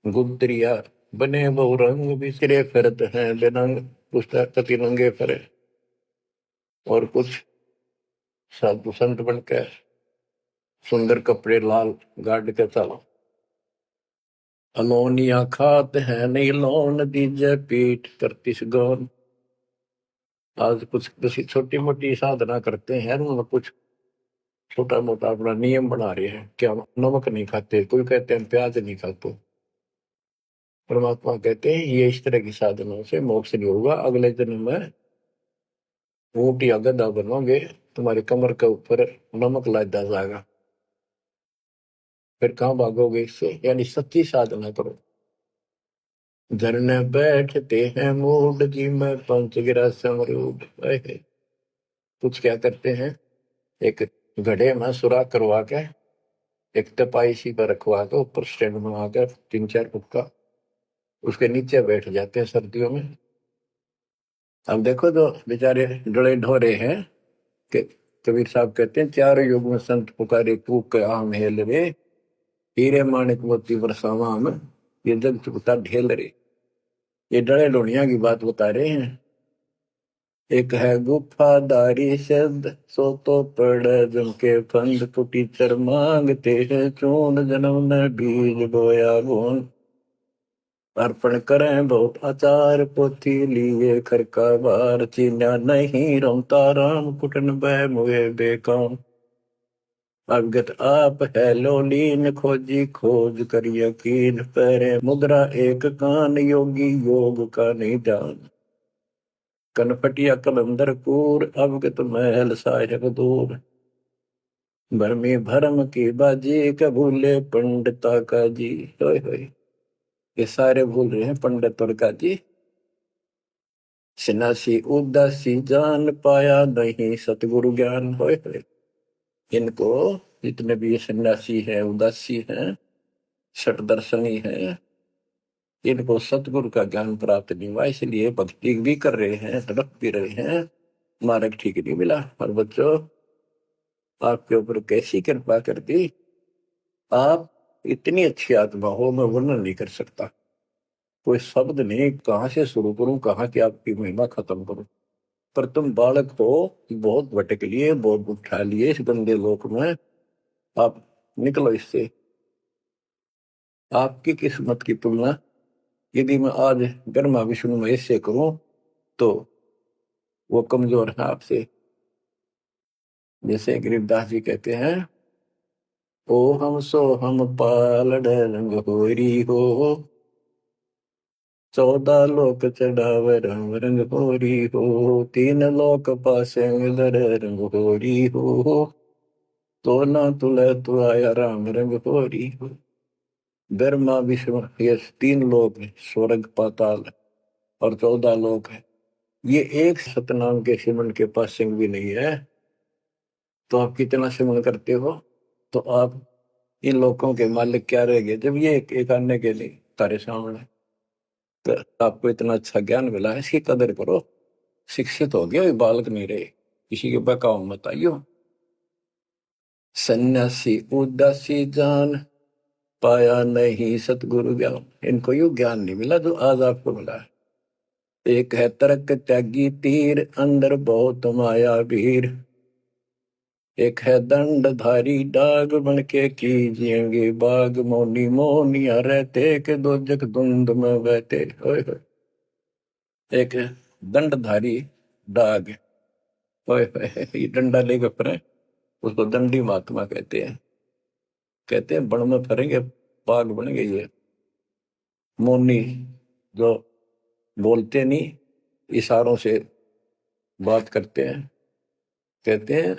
[SPEAKER 1] गुदरिया बने बहु रंग, बिसरे फिरत हैं बेनंग। पुस्तक कति रंगे फिरे, और कुछ साधु संत बनकर सुंदर कपड़े लाल गाड़ के चलो। अलोनिया खात है नहीं लोन, दीजे पीठ करतिस गौन। आज कुछ किसी छोटी मोटी साधना करते हैं, उनमें कुछ छोटा मोटा अपना नियम बना रहे हैं। क्या नमक नहीं खाते, कोई कहते हैं प्याज नहीं खाते। परमात्मा कहते हैं ये इस तरह की साधनों से मोक्ष नहीं होगा, अगले जन्म में ऊंट या गधा बनोगे, तुम्हारे कमर के ऊपर नमक लादा जाएगा। फिर कहां भागोगे इससे, यानी सच्ची साधना करो। धरने बैठते हैं मूड, जी में पंच गिरा समरूड। कुछ क्या करते हैं, एक घड़े में सुराख करवा के, एक तपाई सी पर रखवा के, ऊपर स्टैंड बना कर 3 4 फुट का, उसके नीचे बैठ जाते हैं सर्दियों में। अब देखो जो बेचारे डरे ढोरे हैं, कि कबीर साहब कहते हैं, 4 युग में संत पुकारे, कूक के आम हेल रे। हीरे माणिक मोती बरसावा हम, ये जग चुकता ढेल रे। ये डरे ढोनिया की बात बता रहे हैं। एक है गुफादारी शब्द, सो तो पड़ जम के फंद। कुटीचर मांगते हैं चून, जन्म ने बीज बोया गुण। अर्पण करें बहुत आचार, पोथी लिए खरका बार। चीन्या नहीं रमता राम, कुटन बह मुए बेकाम। अवगत आप है लोलीन, खोजी खोज कर यकीन। पैरे मुद्रा एक कान, योगी योग का नहीं ध्यान। कनपटिया कलंदर कूर, अवगत महल साहिब दूर। भरमी भरम की बाजी, कबूले पंडिता का जी। होय होय, ये सारे भूल रहे हैं पंडित और काजी। सन्यासी उदासी जान, पाया नहीं सतगुरु ज्ञान। होय होय, इनको जितने भी ये सन्यासी है, उदासी है, शट दर्शनी है, इनको सतगुरु का ज्ञान प्राप्त नहीं हुआ, इसलिए भक्ति भी कर रहे हैं, तड़प भी रहे हैं, मार्ग ठीक नहीं मिला। और बच्चों, आपके ऊपर कैसी कृपा कर दी, आप इतनी अच्छी आत्मा हो, मैं वर्णन नहीं कर सकता। कोई शब्द नहीं, कहाँ से शुरू करूं, कहाँ की आपकी महिमा खत्म करूं। पर तुम बालक हो, बहुत भटक लिए, बहुत उठा लिए इस गंदे लोक में। आप निकलो इससे। आपकी किस्मत की तुलना यदि मैं आज ब्रह्मा विष्णु महेश से करूं तो वो कमजोर है आपसे। जैसे गरीबदास जी कहते हैं, ओ हम सो हम पालड़ रंग होरी हो, 14 लोक चढ़ावे रंग रंग होरी हो, 3 लोक पासे दर रंग होरी हो, तो ना तुले तु आया राम रंग होरी हो। ब्रह्मा विष्णु ये 3 लोक है, स्वर्ग पाताल और 14 लोक है। ये एक सतनाम के सिमरन के पास सिंह भी नहीं है। तो आप कितना सिमरन करते हो, तो आप इन लोगों के मालिक क्या रह गए जब ये एक आने के लिए तारे सामने। तो आपको इतना अच्छा ज्ञान मिला है, इसकी कदर करो। शिक्षित हो गए, बालक नहीं रहे, किसी के बहकाव मत आइयो। सन्यासी उदासी जान, पाया नहीं सतगुरु ज्ञान। इनको यू ज्ञान नहीं मिला जो आज आपको मिला है। एक है तर्क त्यागी तीर, अंदर बहुत माया भीर। एक है दंडधारी डाग, बन के कीजिएंगे बाग, मौनी मौनिया रहते के दो जग धुंध में बहते। ओए होए। एक है दंडधारी डाग, ओए होए, ये डंडा लेकर फिरे, उसको दंडी महात्मा कहते हैं। कहते हैं बन में फरेंगे, बाग बन गई है। मौनी, जो बोलते नहीं, इशारों से बात करते हैं। कहते हैं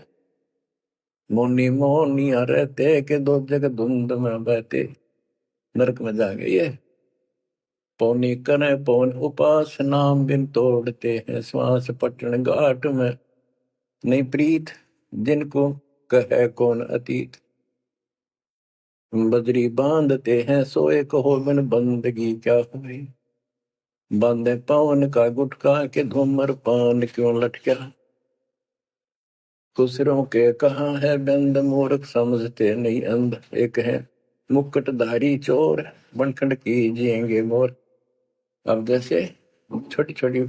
[SPEAKER 1] मौनी मौनिया रहते के दो जग धुंध में बहते। नरक में जाएंगे ये। पौनी करे पौन उपास, नाम बिन तोड़ते हैं श्वास, पटन घाट में नहीं प्रीत, जिनको कहे कौन अतीत। बजरी बांधते हैं सोए, कहो बिन बंदगी क्या हुई, बांधे पवन का गुटका के धूमर पान क्यों लटका। खुसरों के कहाँ है बंद, मूर्ख समझते नहीं अंध। एक है मुकुटधारी चोर, बनखंड कीजिएंगे मोर। अब जैसे छोटी छोटी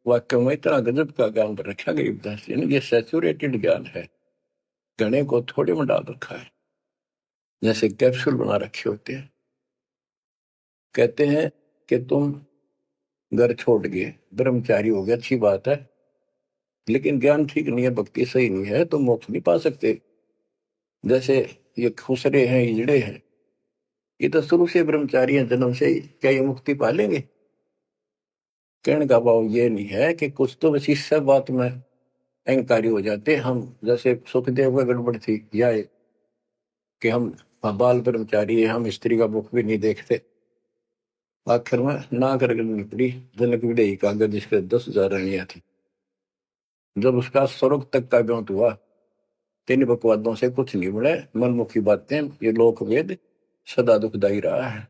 [SPEAKER 1] वाक्य में इतना गजब का ज्ञान पर रखा गरीबदास जी ने। ये सैचुरेटेड ज्ञान है, गणे को थोड़े में डाल रखा है, जैसे कैप्सूल बना रखे होते हैं। कहते हैं कि तुम घर छोड़ गए, ब्रह्मचारी हो गया, अच्छी बात है, लेकिन ज्ञान ठीक नहीं है, भक्ति सही नहीं है, तो मोक्ष नहीं पा सकते। जैसे ये खुसरे हैं, इजड़े हैं, ये तो शुरू से ब्रह्मचारी हैं, जन्म से ही, क्या ये मुक्ति पालेंगे? कहने का भाव ये नहीं है कि कुछ तो बस इस सब बात में अहंकारी हो जाते हम। जैसे सुखदेव का गड़बड़ थी, या कि हम बाल ब्रह्मचारी है, हम स्त्री का मुख भी नहीं देखते। आखिर में ना कर निकली जनक विदेही कागज, जिसके 10,000 रानियां थी। जब उसका स्वर्ग तक का ब्योंत हुआ, 3 बकवादों से कुछ नहीं मिले, मनमुखी बातें, ये लोक वेद सदा दुखदाई रहा है।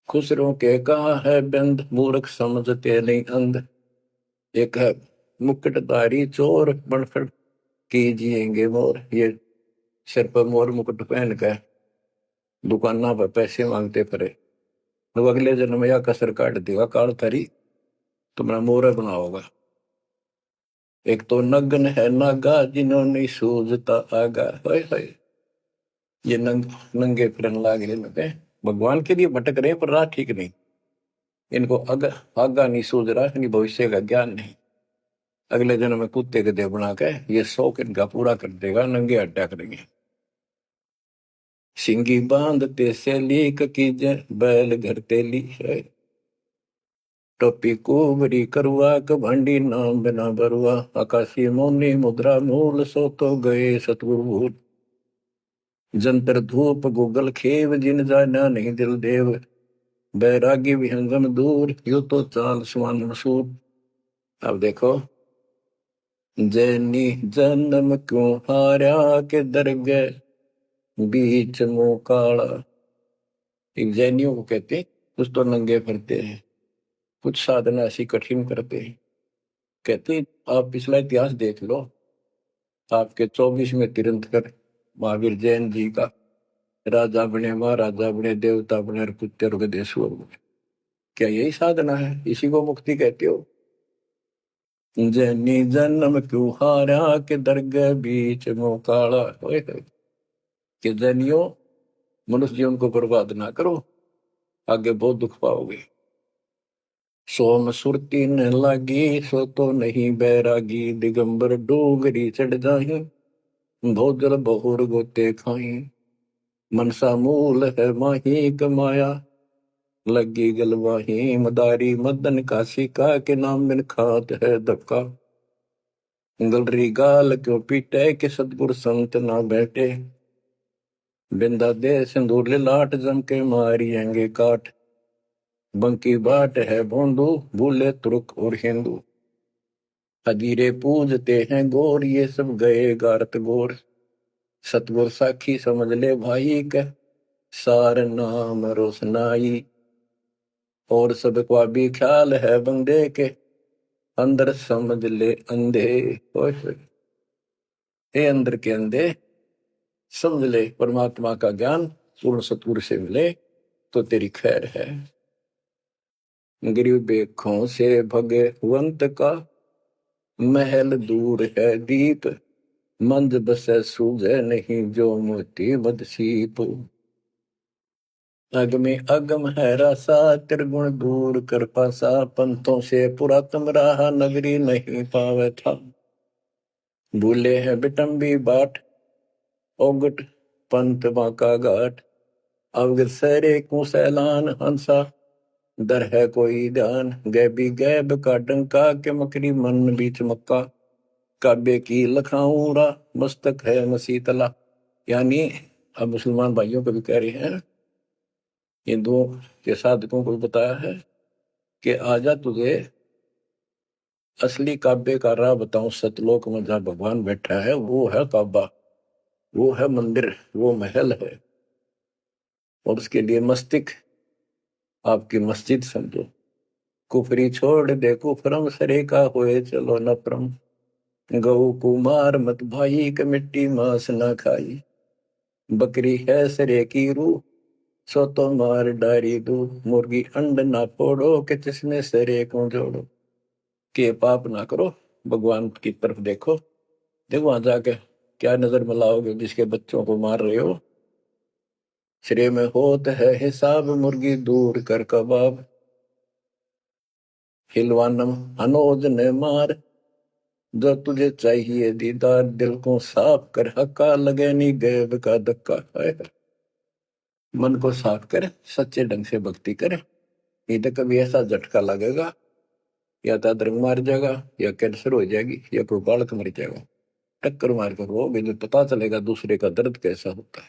[SPEAKER 1] खुसरों के कहा है बंद, मूर्ख समझते नहीं अंध। एक है मुकुटधारी चोर, बनखड़ कीजिएंगे मोर। ये सिर पर मोर मुकुट पहन कर दुकाना पर पैसे मांगते फिरे, तो अगले जन्म में या कसर काट देगा काल थारी, तुम्हारा मोर बनाओगा। एक तो नग्न है नागा, जिन्होंने सूझता आगा। हाय हाय, ये नंगे फिरन लागे इनपे, भगवान के लिए भटक रहे पर राह ठीक नहीं। इनको आगा नहीं सूझ रहा, इनकी भविष्य का ज्ञान नहीं। अगले जन्म में कुत्ते के देह बना के ये शौक इनका पूरा कर देगा, नंगे अड्डा करेंगे। सिंगी बांधते से लीक कीजे, बैल घर तेली है। टोपी कुबरी करुआ, कभंडी नाम बिना बरुआ। आकाशी मौनी मुद्रा मूल, सो तो गए सतगुरु भूल। जंतर धूप गूगल खेव, जिन जाना नहीं दिल देव। बैरागी विहंगम दूर, यू तो चाल सुमान मसूर। अब देखो, जैनी जन्म क्यों हारा, के दरगह बीच मुंह काला। एक जैनियों को कहते हैं, कुछ तो नंगे फिरते हैं, कुछ साधना ऐसी कठिन करते हैं। कहती आप पिछला इतिहास देख लो, आपके 24वें तीर्थंकर महावीर जैन जी का राजा बने, महाराजा बने, देवता बने और कुत्ते और गधेश्वर बने। क्या यही साधना है? इसी को मुक्ति कहते हो? जैनी जन्म क्यों हारा के दरगाह बीच मोकाला। कि जैनियों, मनुष्य जीवन को बर्बाद ना करो, आगे बहुत दुख पाओगे। सोम सुरती न लागी सो तो नहीं बैरागी, दिगंबर डोगरी चढ़ जाही भोजल बहुर गोते खाई। मनसा मूल है माही कमाया लगी गलवाही, मदारी मदन काशी का के नाम बिन खात है धक्का। गलरी गाल क्यों पीटे के सतगुर संत ना बैठे, बिंदा दे सिंदूर लाट जम के मारियेंगे काट। बंकी बाट है भोंदू भूले तुर्क और हिंदू, हजीरे पूजते हैं गोर ये सब गए गारत गोर। सतगुर साखी समझ ले भाई के सार नाम रोशनाई, और सब का भी ख्याल है बंदे के अंदर समझ ले अंधे। ए अंदर के अंधे समझ ले, परमात्मा का ज्ञान पूर्ण सतगुरु से मिले तो तेरी खैर है। गिरि बेखों से भगवंत का महल दूर है दीप, मंद बसे सूझे नहीं जो मोती बदसीप। अगमे अगम है रसा त्रिगुण दूर कर पासा, पंथों से पुरातन रहा नगरी नहीं पावे था। भूले हैं बिटम्बी बाट ओगट पंथ बांका घाट, अवगत सरे को सैलान हंसा दर है कोई ध्यान। गैबी गैब का डंका के मकरी मन बीच मक्का, काबे की लखाऊरा मस्तक है मसीतला। यानी अब मुसलमान भाइयों को भी कह रहे हैं, हिंदुओं के साधकों को भी बताया है कि आजा तुझे असली काबे का राह बताऊं। सतलोक में जहां भगवान बैठा है वो है काबा, वो है मंदिर, वो महल है। और उसके लिए मस्तिष्क आपकी मस्जिद समझो। कुफरी छोड़ दे कुफरम सरे का होए चलो नफरम, गऊ कुमार मत भाई के मिट्टी मांस ना खाई। बकरी है सरे की रूह सो तो मार डारी दूध, मुर्गी अंड ना फोड़ो के जिसमें सरे को जोड़ो। के पाप ना करो, भगवान की तरफ देखो। देखो वहां जाके क्या नजर मिलाओगे जिसके बच्चों को मार रहे हो। श्रेय में होत है हिसाब मुर्गी दूर कर कबाब, हिलवानम अनोज ने मार जो तुझे चाहिए दीदार। दिल को साफ कर हक्का लगे नहीं गैब का धक्का है। मन को साफ कर, सच्चे ढंग से भक्ति करे, नहीं तो कभी ऐसा झटका लगेगा या तो अदरंग मार जाएगा, या कैंसर हो जाएगी, या कोई बालक मर जाएगा। टक्कर मार कर वो भी पता चलेगा दूसरे का दर्द कैसा होता है।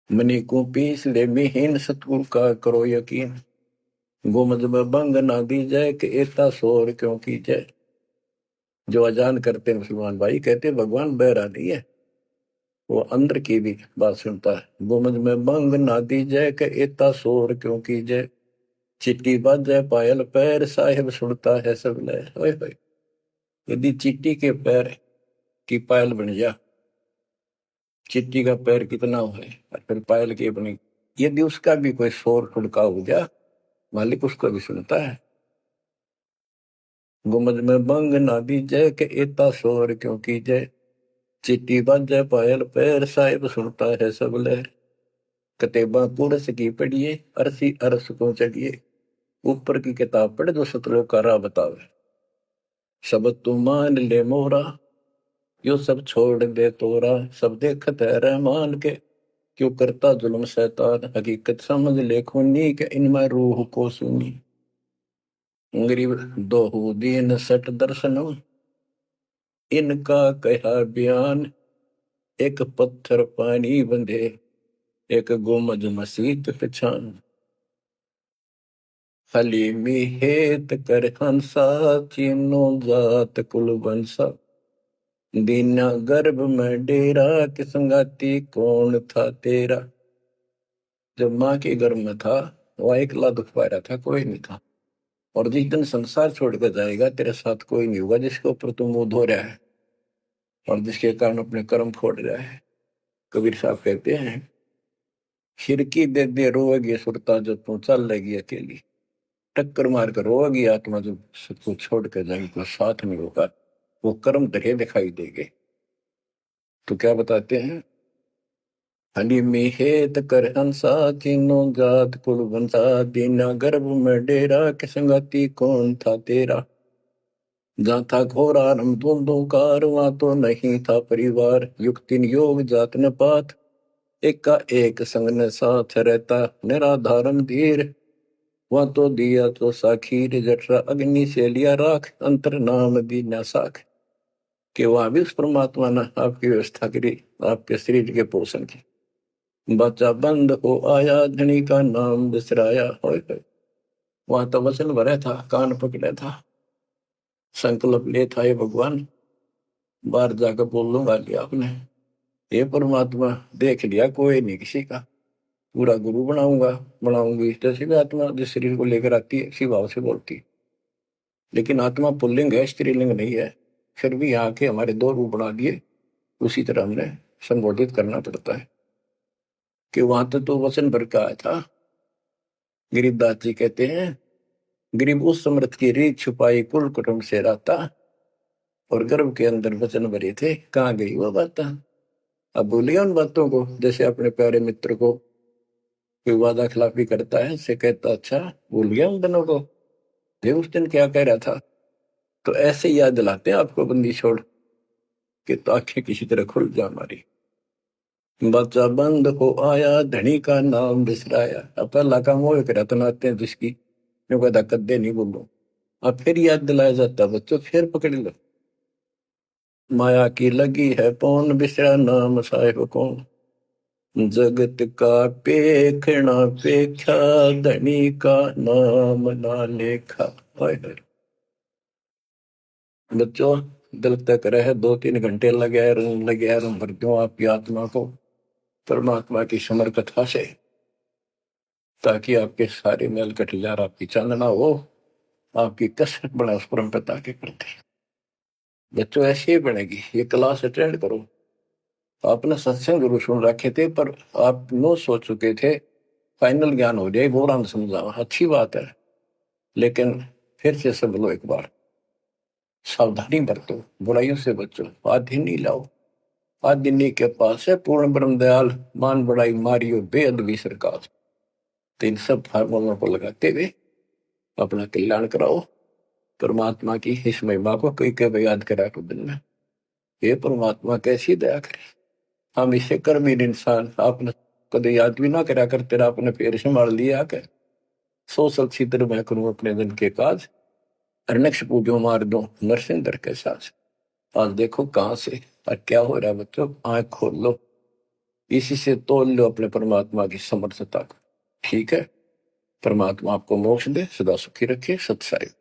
[SPEAKER 1] मनी को पीस ले मिहीन सतगुरु का करो यकीन, गुमज में बंग ना दी जाए कि एता शोर क्यों की जाए। जो अजान करते मुसलमान भाई कहते भगवान बहरा नहीं है, वो अंदर की भी बात सुनता है। गुमज में बंग ना दी जाए कि एता शोर क्यों की जाए, चिट्टी बाजे पायल पैर साहिब सुनता है सब लय। यदि चिट्टी के पैर की पायल बन जा, चिट्टी का पैर कितना है और फिर पायल की अपनी, यदि उसका भी कोई शोर ठुड़का हो जा, मालिक उसको भी सुनता है। गुमज में बंग ना दी जय के इतना शोर क्यों की जय, चिट्टी बाजे पायल पैर साहिब सुनता है सब लय। कतेबा कुरस की पढ़िए अरसी अरस को चढ़िए, ऊपर की किताब पढ़ जो सतलोक का राह बतावे। शब्द तू मान ले मोरा यो सब छोड़ दे तोरा, सब देखत है रहमान के क्यों करता जुल्म शैतान। हकीकत समझ ले खूनी के इनमें रूह को सुनी, गरीब दोहू दीन सट दर्शनम इनका कहा बयान। एक पत्थर पानी बंधे एक गुमज मसीत पहचान, हलीमी हेत कर हंसा चीनो जात कुल बंसा। दीना गर्भ में डेरा कि संगाती कौन था तेरा। जब माँ के गर्भ में था वह अकेला दुख पा रहा था, कोई नहीं था। और जिस दिन संसार छोड़कर जाएगा तेरे साथ कोई नहीं होगा जिसके ऊपर तू मुंह धो रहा है और जिसके कारण अपने कर्म फोड़ रहा है। कबीर साहब कहते हैं, खिड़की दे दे रोएगी सुरता जो तू चल लेगी अकेली। टक्कर मार कर रोएगी आत्मा जो सबको छोड़ कर जाएगी, कोई साथ नहीं होगा, वो कर्म धरे दिखाई देंगे। तो क्या बताते हैं, हनी मिहेत कर हंसा तीनों जात कुल बंसा दीना गर्भ में डेरा के संगति कौन था तेरा। जहाँ था घोर आरंभ धुंधुकार वहां तो नहीं था परिवार। युक्ति योग जात न पात एक का एक संग न साथ रहता निराधारम धीर। वहां तो दिया तो साखीर जठरा अग्नि से लिया राख अंतर नाम दीना साख। कि वहां भी उस परमात्मा ने आपकी व्यवस्था करी आपके शरीर के पोषण की। बच्चा बंद हो आया धनी का नाम बिसराया। वहां तो वचन भरा था, कान पकड़ा था, संकल्प ले था, ये भगवान बाहर जाकर बोल लूंगा लिया आपने। ये परमात्मा देख लिया कोई नहीं किसी का, पूरा गुरु बनाऊंगा बनाऊंगी। जैसे भी आत्मा जिस शरीर को लेकर आती है इसी भाव से बोलती है। लेकिन आत्मा पुल्लिंग है, स्त्रीलिंग नहीं है। फिर भी यहाँ के हमारे दो रूप बना दिए, उसी तरह हमने संबोधित करना पड़ता है। कि वहां तो वचन भर का आया था। गरीबदास जी कहते हैं, गरीब उस समृद्ध की रीत छुपाई कुल कुटुंब से रहता और गर्भ के अंदर वचन भरे थे, कहाँ गई वो बात। अब भूलिए उन बातों को। जैसे अपने प्यारे मित्र को कोई वादा खिलाफी करता है, से कहता अच्छा भूल गया उन दिनों को, ये उस दिन क्या कह रहा था। तो ऐसे याद दिलाते हैं आपको बंदी छोड़ के, तो आंखें किसी तरह खुल जा हमारी। बच्चा बंद हो आया धनी का नाम बिसराया। अब पहला काम वो रतनाते हैं जिसकी कहता कद्दे नहीं बोलो। अब फिर याद दिलाया जाता बच्चों, फिर पकड़ लो। माया की लगी है पौन बिसरा नाम साहेब कौन। जगत का पेखना पेखा धनी का नाम ना लेखा। बच्चों दिल तक रहे 2-3 घंटे लगे भर दूं आपकी आत्मा को परमात्मा की समर कथा से, ताकि आपके सारे मेल कट जा, आपकी चांदना हो, आपकी कसरत बना उस परम पिता के प्रति। बच्चों ऐसे ही बनेगी। ये क्लास अटेंड करो। आपने सत्संग गुरु सुन रखे थे पर आप नो सोच चुके थे फाइनल ज्ञान हो जाए, गौरान समझा, अच्छी बात है। लेकिन फिर से सब लो एक बार, सावधानी बरतो, बुराइयों से बचो, आधिनी लाओ। आधिनी के पास है पूर्ण ब्रह्म दयाल, मान बड़ाई मारियो बेअदबी सरकार। तो इन सब फार्मूलों को लगाते हुए अपना कल्याण कराओ। परमात्मा की इस महिमा को कई कई याद करा को दिन में, ये परमात्मा कैसी दया करे। हम इसे कर्मीन इंसान आपने कदे याद भी ना करा कर, तेरा अपने पैर संभाल लिया कर। सो सलछिद्र मैं करूं अपने दिन के काज, अरनक्ष पूजो मार दो नरसिंदर के साथ। आज देखो कहां से और क्या हो रहा है बच्चों, आंख खोल लो, इसी से तोल लो अपने परमात्मा की समर्थता को। ठीक है, परमात्मा आपको मोक्ष दे, सदा सुखी रखे। सत्साई।